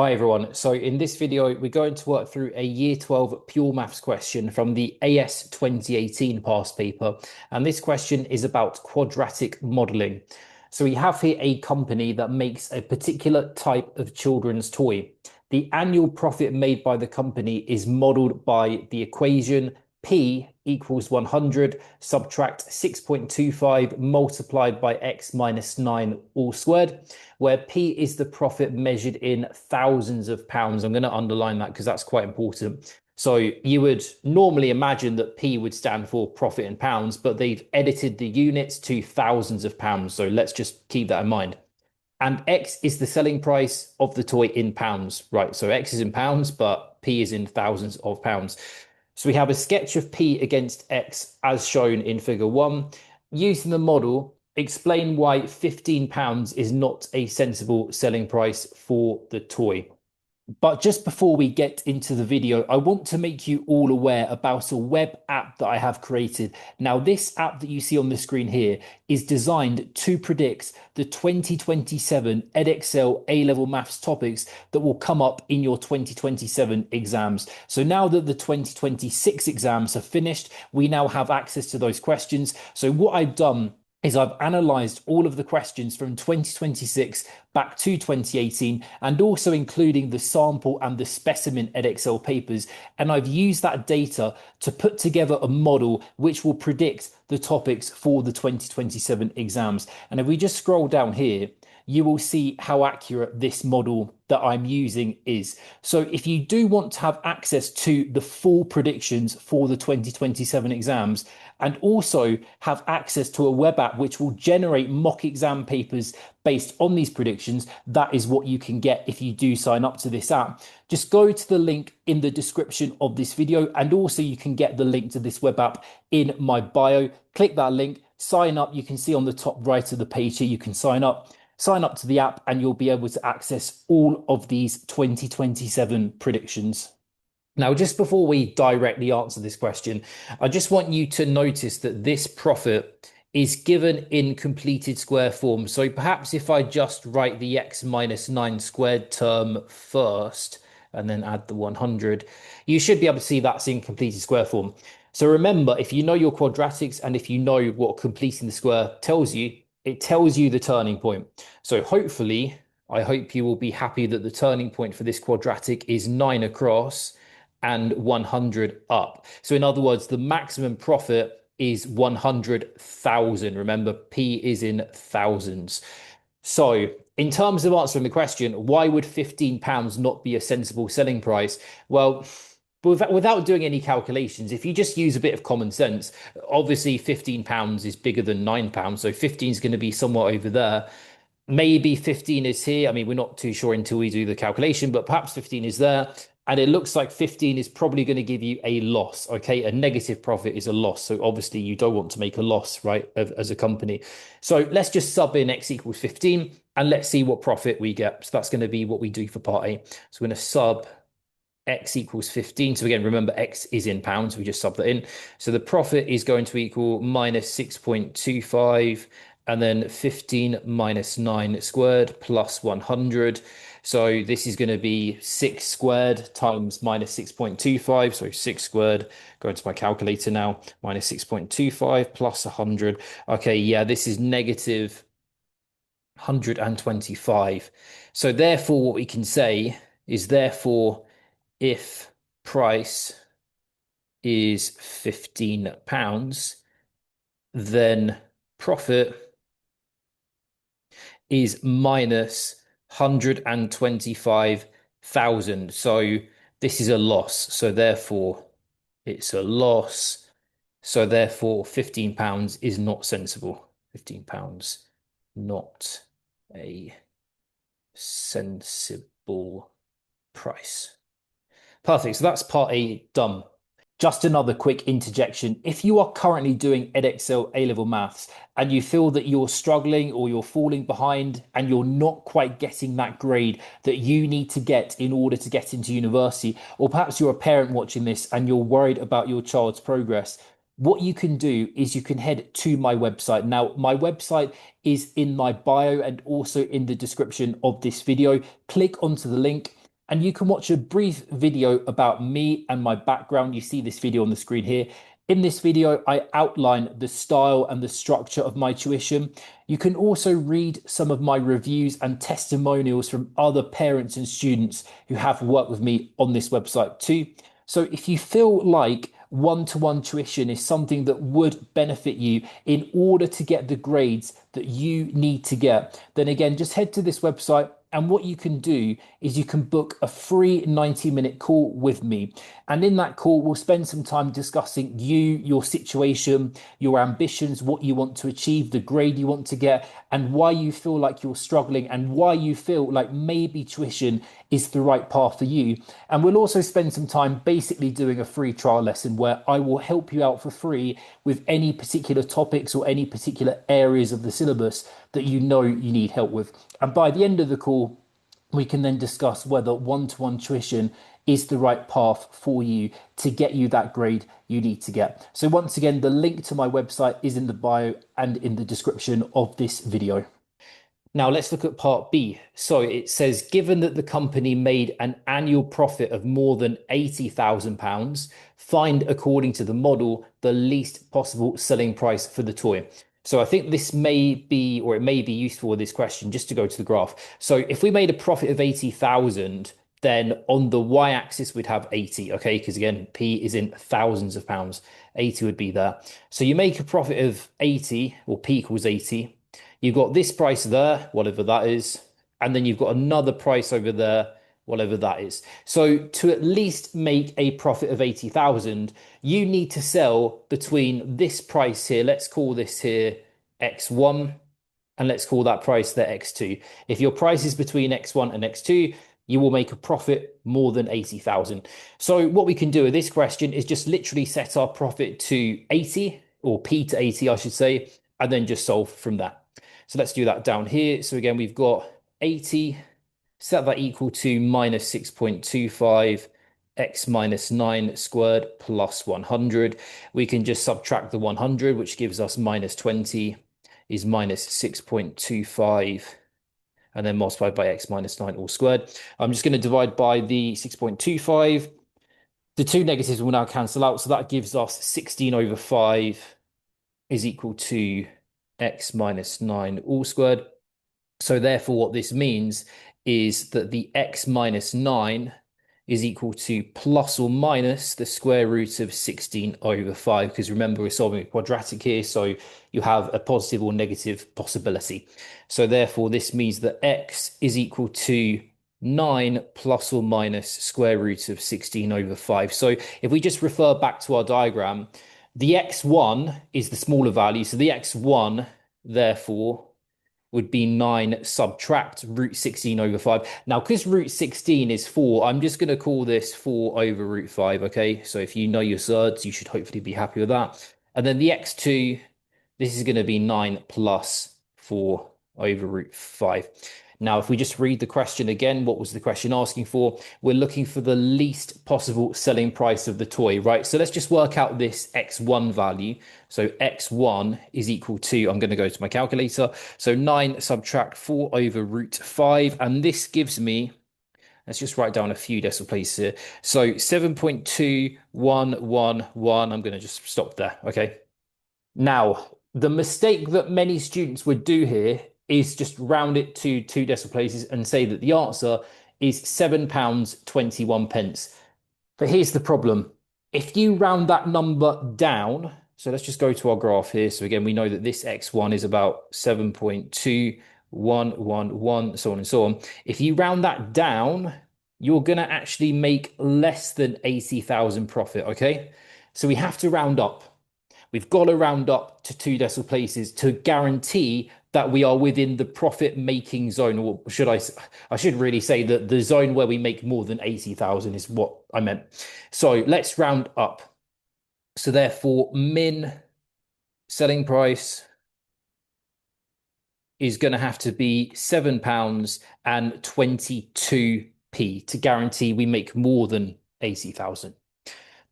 Hi everyone. So in this video, we're going to work through a Year 12 Pure Maths question from the AS 2018 past paper. And this question is about quadratic modeling. So we have here a company that makes a particular type of children's toy. The annual profit made by the company is modeled by the equation P equals 100, subtract 6.25 multiplied by x minus 9 all squared, where P is the profit measured in thousands of pounds. I'm going to underline that because that's quite important. So you would normally imagine that P would stand for profit in pounds, but they've edited the units to thousands of pounds. So let's just keep that in mind. And X is the selling price of the toy in pounds, right? So X is in pounds, but P is in thousands of pounds. So we have a sketch of P against X as shown in figure 1. Using the model, explain why £15 is not a sensible selling price for the toy. But just before we get into the video, I want to make you all aware about a web app that I have created. Now, this app that you see on the screen here is designed to predict the 2027 Edexcel A-level maths topics that will come up in your 2027 exams. So now that the 2026 exams are finished, we now have access to those questions. So what I've done is I've analysed all of the questions from 2026 back to 2018 and also including the sample and the specimen Edexcel papers. And I've used that data to put together a model which will predict the topics for the 2027 exams. And if we just scroll down here, you will see how accurate this model that I'm using is. So if you do want to have access to the full predictions for the 2027 exams and also have access to a web app which will generate mock exam papers based on these predictions, that is what you can get if you do sign up to this app. Just go to the link in the description of this video, and also you can get the link to this web app in my bio. Click that link, sign up. You can see on the top right of the page here, you can sign up to the app and you'll be able to access all of these 2027 predictions. Now, just before we directly answer this question, I just want you to notice that this profit is given in completed square form. So perhaps if I just write the x minus 9 squared term first and then add the 100, you should be able to see that's in completed square form. So remember, if you know your quadratics and if you know what completing the square tells you, it tells you the turning point. So hopefully, I hope you will be happy that the turning point for this quadratic is 9 across and 100 up. So in other words, the maximum profit is 100,000. Remember, P is in thousands. So in terms of answering the question, why would £15 not be a sensible selling price? Well, without doing any calculations, if you just use a bit of common sense, obviously £15 is bigger than £9. So 15 is going to be somewhat over there. Maybe 15 is here. I mean, we're not too sure until we do the calculation, but perhaps 15 is there. And it looks like 15 is probably going to give you a loss. Okay, a negative profit is a loss. So obviously you don't want to make a loss, right, as a company. So let's just sub in x equals 15 and let's see what profit we get. So that's going to be what we do for part A. So we're going to sub x equals 15. So again, remember x is in pounds. We just sub that in. So the profit is going to equal minus 6.25 and then 15 minus 9 squared plus 100. So this is going to be 6 squared times minus 6.25. So 6 squared, going to my calculator now, minus 6.25 plus 100. Okay, yeah, this is negative 125. So therefore, what we can say is therefore, if price is £15, then profit is minus 125,000. So this is a loss. So therefore, it's a loss. So therefore, £15 is not sensible. £15, not a sensible price. Perfect. So that's part A done. Just another quick interjection. If you are currently doing Edexcel A-level maths and you feel that you're struggling or you're falling behind and you're not quite getting that grade that you need to get in order to get into university, or perhaps you're a parent watching this and you're worried about your child's progress, what you can do is you can head to my website. Now, my website is in my bio and also in the description of this video. Click onto the link. and you can watch a brief video about me and my background. You see this video on the screen here. In this video, I outline the style and the structure of my tuition. You can also read some of my reviews and testimonials from other parents and students who have worked with me on this website too. So if you feel like one-to-one tuition is something that would benefit you in order to get the grades that you need to get, then again, just head to this website. And what you can do is you can book a free 90-minute call with me. And in that call, we'll spend some time discussing you, your situation, your ambitions, what you want to achieve, the grade you want to get, and why you feel like you're struggling and why you feel like maybe tuition is the right path for you. And we'll also spend some time basically doing a free trial lesson where I will help you out for free with any particular topics or any particular areas of the syllabus that you know you need help with. And by the end of the call, we can then discuss whether one-to-one tuition is the right path for you to get you that grade you need to get. So once again, the link to my website is in the bio and in the description of this video. Now let's look at part B. So it says, given that the company made an annual profit of more than £80,000, find, according to the model, the least possible selling price for the toy. So I think this may be, or it may be useful with this question, just to go to the graph. So if we made a profit of 80,000, then on the y-axis we'd have 80, okay? Because again, P is in thousands of pounds. 80 would be there. So you make a profit of 80, or P equals 80. You've got this price there, whatever that is, and then you've got another price over there, whatever that is. So to at least make a profit of 80,000, you need to sell between this price here, let's call this here X1, and let's call that price there X2. If your price is between X1 and X2, you will make a profit more than 80,000. So what we can do with this question is just literally set our profit to 80, or P to 80, I should say, and then just solve from that. So let's do that down here. So again, we've got 80, set that equal to minus 6.25 x minus 9 squared plus 100. We can just subtract the 100, which gives us minus 20 is minus 6.25, and then multiplied by x minus 9 all squared. I'm just going to divide by the 6.25. The two negatives will now cancel out. So that gives us 16 over 5 is equal to x minus 9 all squared. So therefore what this means is that the x minus 9 is equal to plus or minus the square root of 16 over 5, because remember we're solving a quadratic here, so you have a positive or negative possibility. So therefore this means that x is equal to 9 plus or minus square root of 16 over 5. So if we just refer back to our diagram, the x1 is the smaller value, so the x1 therefore would be 9 subtract root 16 over 5. Now, because root 16 is 4, I'm just going to call this 4 over root 5, okay? So if you know your surds, you should hopefully be happy with that. And then the x2, this is going to be 9 plus 4 over root 5. Now, if we just read the question again, what was the question asking for? We're looking for the least possible selling price of the toy, right? So let's just work out this x1 value. So x1 is equal to, I'm going to go to my calculator. So 9 subtract 4 over root 5. And this gives me, let's just write down a few decimal places here. So 7.2111. I'm going to just stop there, okay? Now, the mistake that many students would do here is just round it to 2 decimal places and say that the answer is £7.21. But here's the problem. If you round that number down, so let's just go to our graph here. So again, we know that this x1 is about 7.2111, so on and so on. If you round that down, you're going to actually make less than 80,000 profit, okay? So we have to round up. We've got to round up to 2 decimal places to guarantee that we are within the profit-making zone, or I should really say that the zone where we make more than 80,000 is what I meant. So let's round up. So therefore, min selling price is going to have to be £7.22 to guarantee we make more than 80,000.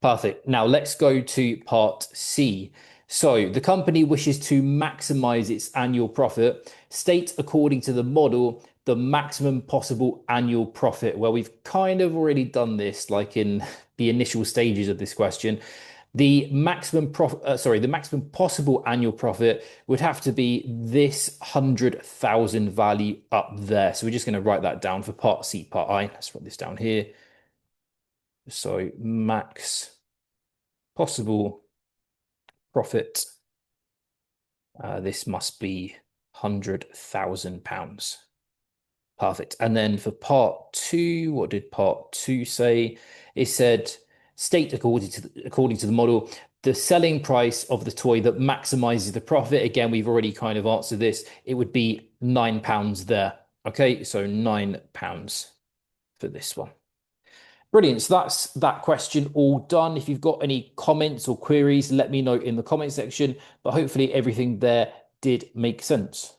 Perfect. Now let's go to part C. So the company wishes to maximize its annual profit. State, according to the model, the maximum possible annual profit. Well, we've kind of already done this, like in the initial stages of this question. The maximum profit, the maximum possible annual profit would have to be this 100,000 value up there. So we're just going to write that down for part C, part I. Let's write this down here. So max possible profit. This must be £100,000. Perfect. And then for part two, what did part two say? It said state according to the model, the selling price of the toy that maximizes the profit. Again, we've already kind of answered this. It would be £9 there. Okay, so £9 for this one. Brilliant. So that's that question all done. If you've got any comments or queries, let me know in the comment section. But hopefully everything there did make sense.